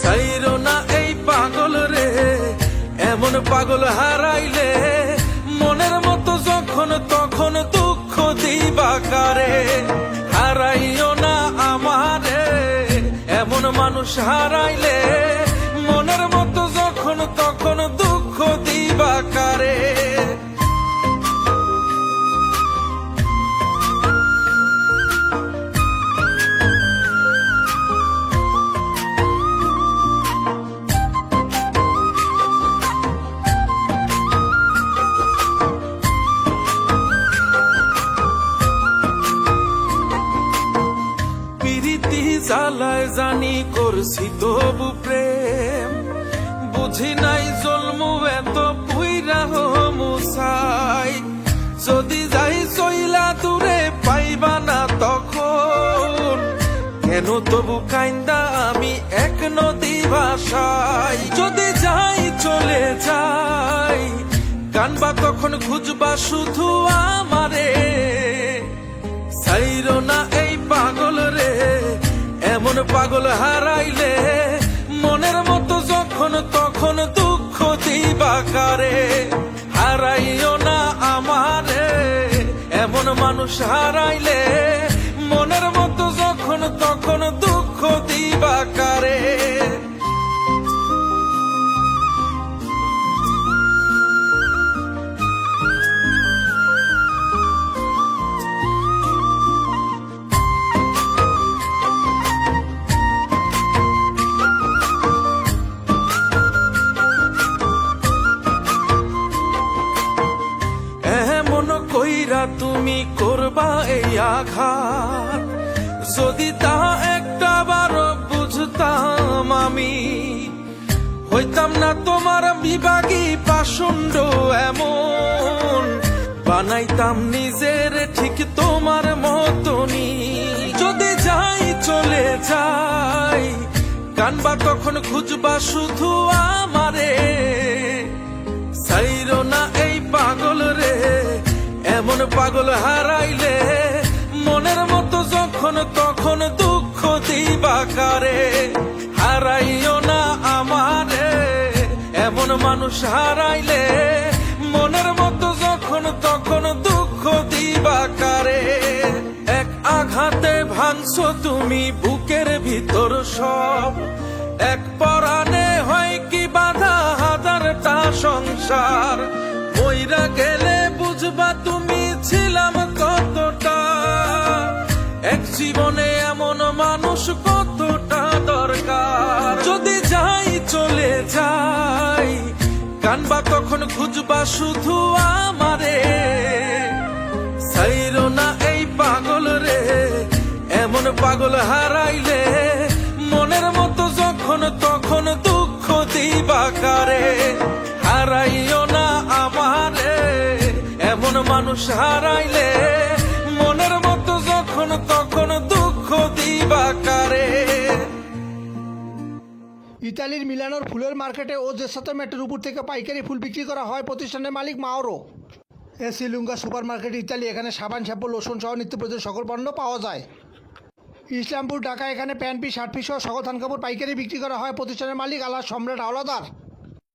চাইরো না এই পাগল রে, এমন পাগল হারাইলে মনের মতো যখন তখন দুঃখ দিবা কারে। হারাইও না আমারে, এমন মানুষ হারাইলে মনের মতো যখন তখন দুঃখ দিবা কারে। জ্বালায় জানি করছি তবু প্রেম, বুঝি নাই জন্মু এত পুইরা মুসাই। যদি যাই চইলা দূরে পাইবা না তখন, কেন তবু কাইন্দা আমি এক নদী ভাষাই। যদি যাই চলে যাই কানবা তখন খুঁজবা শুধু আমারে। চাইরো না এই পাগল রে, এমন পাগল হারাইলে মনের মতো যখন তখন দুঃখ দিবা কারে। হারাইও না আমারে, এমন মানুষ হারাইলে মনের মতো যখন তখন দুঃখ দিবা কারে। কইরা তুমি করবা এই আঘাত, যদি তা একটা বার বুঝতাম আমি, হইতাম না তোমার বিভাগী পাষণ্ড এমন, বানাইতাম নিজের ঠিক তোমার মতনই। যদি যাই চলে যাই কানবা তখন খুঁজবা শুধু আমারে। চাইরো না এই পাগল রে, এমন পাগল হারাইলে মনের মতো যখন তখন দুঃখ দিবা কারে। হারাইও না আমারে, এমন মানুষ হারাইলে মনের মতো যখন তখন দুঃখ দিবা কারে। এক আঘাতে ভাঙছো তুমি বুকের ভিতর সব, এক পরাণে হয় কি বাধা হাজারটা সংসার। মইরা গেলে বুঝবা তুমি ছিলাম কতটা, এক জীবনে এমন মানুষ কতটা দরকার। যদি যাই চলে যাই কানবা তখন খুঁজবা শুধু আমারে। চাইরো না এই পাগল রে, এমন পাগল হারাইলে মনের মতো যখন তখন দুঃখ দিবা কারে। হারাইও না আমারে, এমন মানুষ হারাইলে মনের মতো যখন তখন দুঃখ দিবা কারে। ইতালির মিলানোর ফুলের মার্কেটে ও জেসাতো মেটের উপর থেকে পাইকারি ফুল বিক্রি করা হয় প্রতিষ্ঠানের মালিক মাওরো। এসি লুঙ্গা সুপার মার্কেট ইতালি, এখানে সাবান শ্যাম্পু লোশন সহ নিত্য প্রয়োজনীয় সকল পণ্য পাওয়া যায়। ইসলামপুর ঢাকা, এখানে প্যান্ট পিস শার্ট পিস সহ সকল থান কাপড় পাইকারি বিক্রি করা হয় প্রতিষ্ঠানের মালিক আল্লাহ সম্রাট হাওলাদার।